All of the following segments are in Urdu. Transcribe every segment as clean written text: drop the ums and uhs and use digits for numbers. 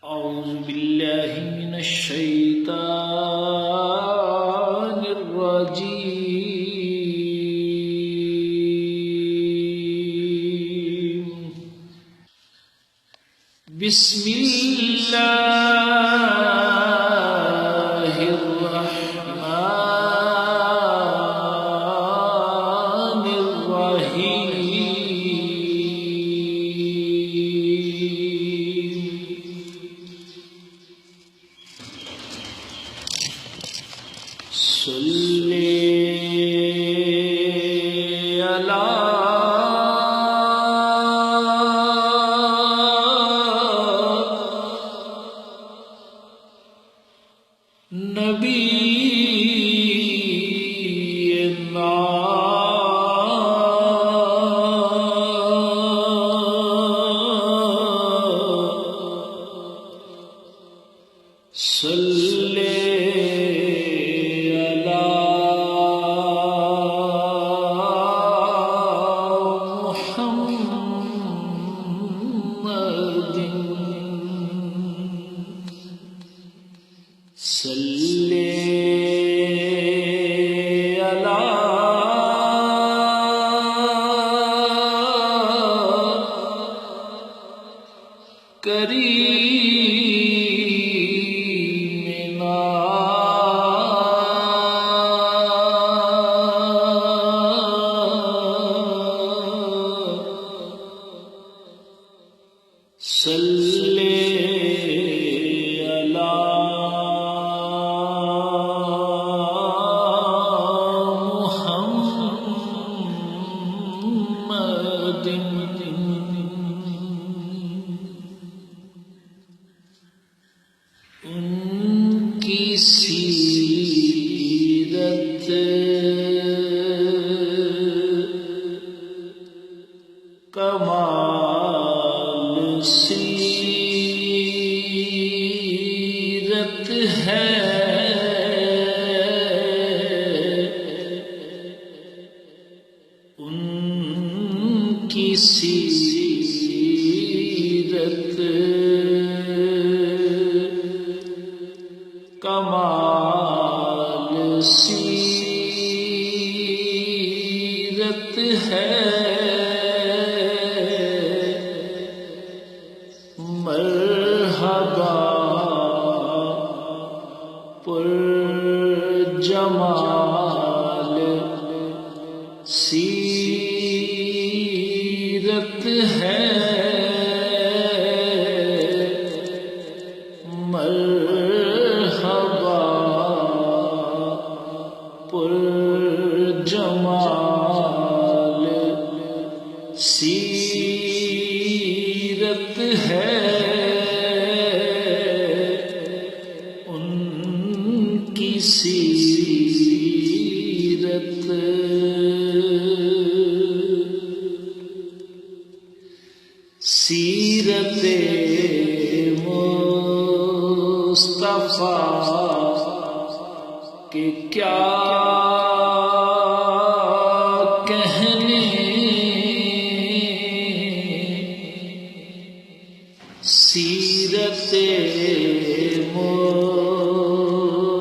أعوذ بالله من الشيطان الرجيم. بسم الله الرحمن الرحيم. صلی علی نبینا صلی صلی علی کریمنا صلی ان کی سیرت کمال سیرت ہے، ان کی سیرت کمال سیرت ہے، مرحبا پر جمال سیرت ہے، پر جمال سیرت ہے، ان کی سیرت سیرت مصطفیٰ کہ کیا کہنے، سیرت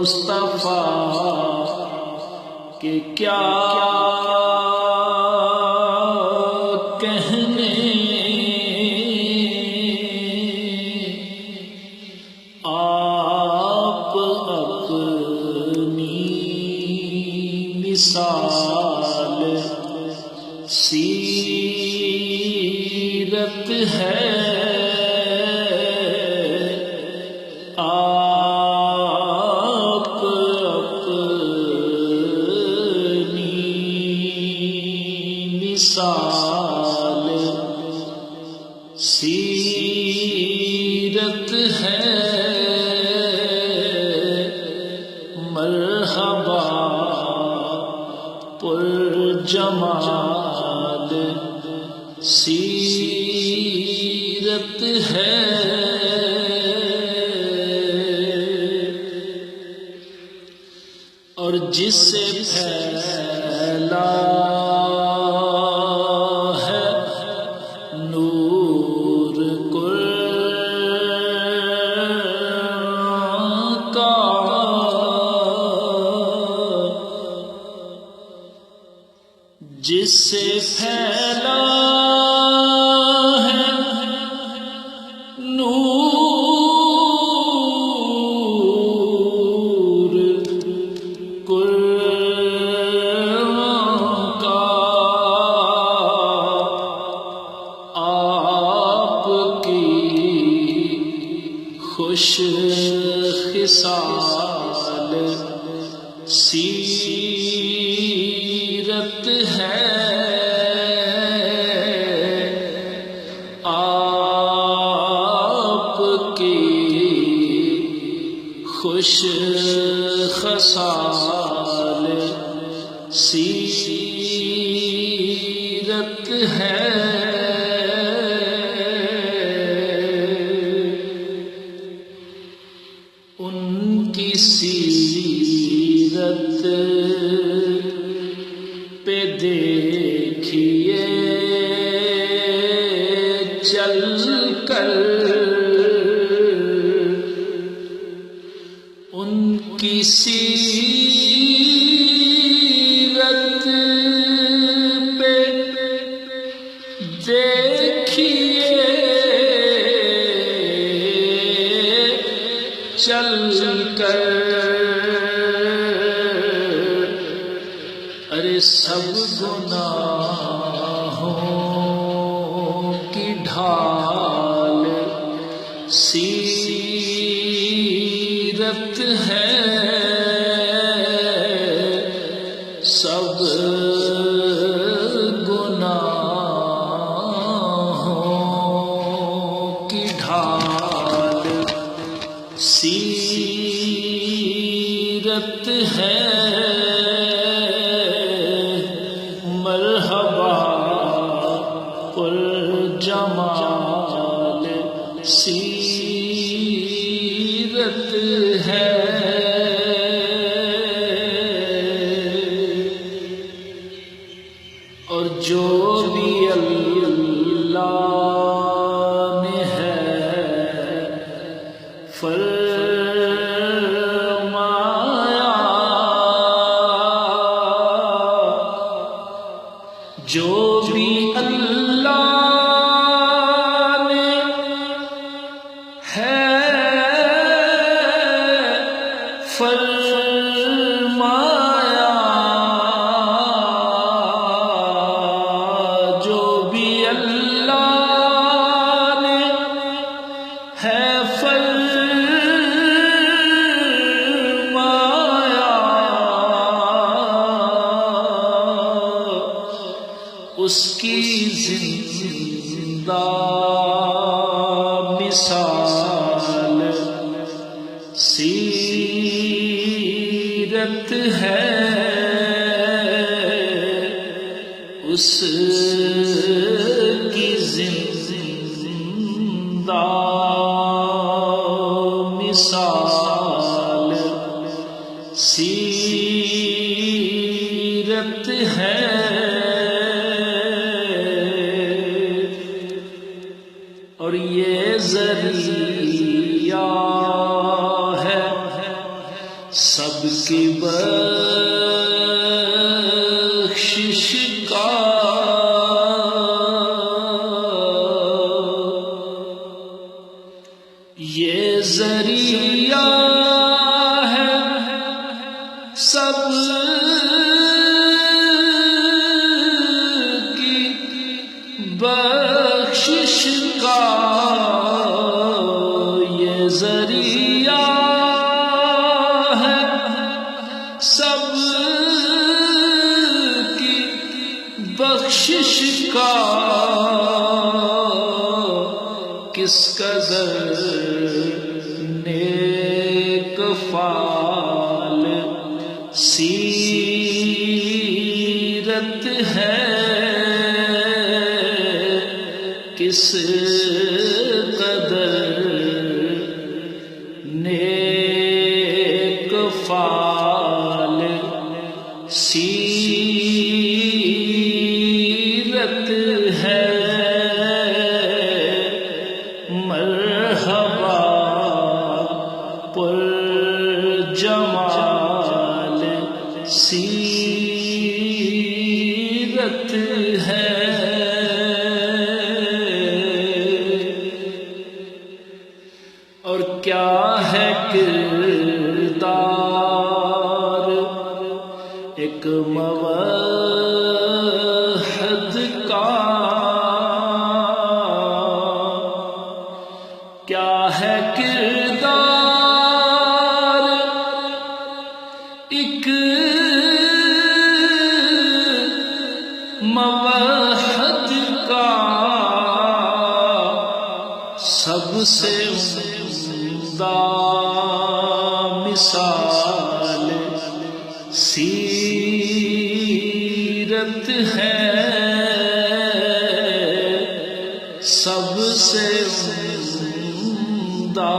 مصطفیٰ کہ کیا کہنے، آپ اپنی مثال سیرت ہے، آپ اپنی مثال سیرت ہے، مرحبا پر جمال سیرت ہے، اور جس سے پھیلا ہے نور خوش خصال سیرت ہے آپ کی خوش خصال سیرت ہے ان کی سیرت پہ دیکھیے چل کر ان کی سیرت پہ دیکھیے چل کر ارے سب گناہوں کی ڈھال سیرت ہے سب گناہوں کی ڈھال سیرت ہے مرحبا پر جمال سیرت ہے اور جو بھی اللہ نے ہے فرمایا جو بھی اللہ نے ہے فرمایا جو بھی اللہ نے ہے فرمایا اس کی زندہ مثال سیرت ہے اس کی زندہ مثال سیرت ہے اور یہ ذریعہ ہے سب کی بخشش کا یہ ذریعہ ہے سب کی بخشش کا یہ ذریعہ ہے سب کی بخشش کا کس قدر نیک فال سیرت ہے کس قدر نیک فال سیرت ہے مرحبا پر جمال سیرت ہے اور کیا ہے کردار ایک موحد کا کیا ہے کردار سب سے عمدہ مثال سیرت ہے، سب سے عمدہ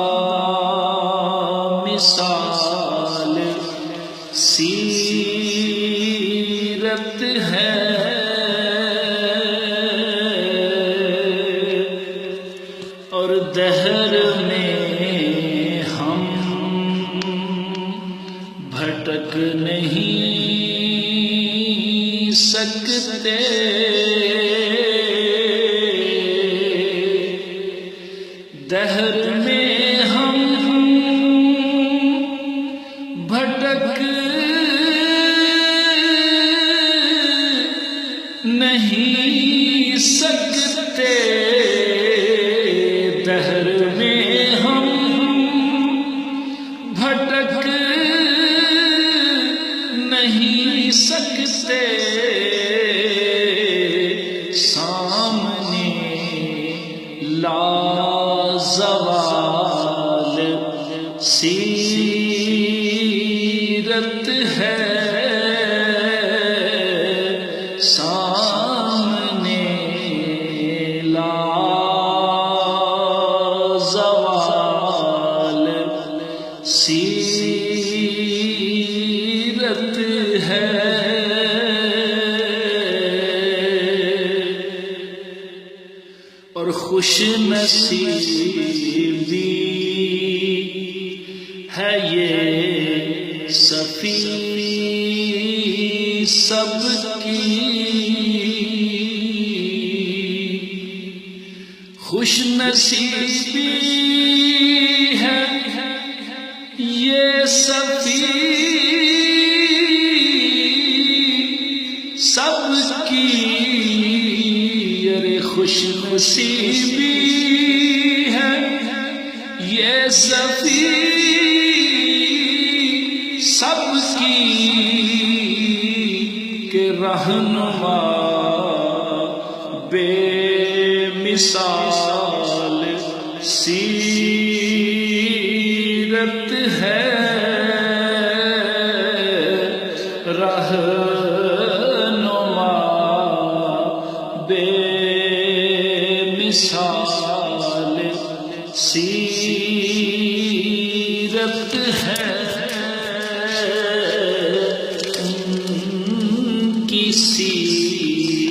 مثال سیرت ہے، اور دہر میں ہم بھٹک نہیں سکتے، دہر میں ہم بھٹک نہیں سکتے، دہر میں ہم بھٹک نہیں سکتے، سامنے لازوال سیرت ہے، سامنے لازوال سیرت ہے، اور خوش نصیبی ہے یہ صفی سب کی، خوش نصیبی ہے یہ صفی سب کی، ارے خوش نصیبی ہے یہ صفی سب کی، کہ رہنما بے مثال سیرت ہے، رہنما بے مثال سیرت ہے، ان کی سیرت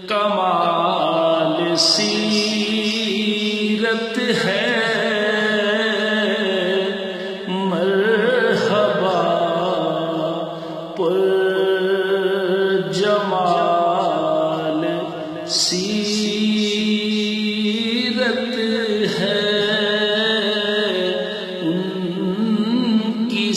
کمال سیرت ہے، مرحبا پر جمال سیرت ہے، ان کی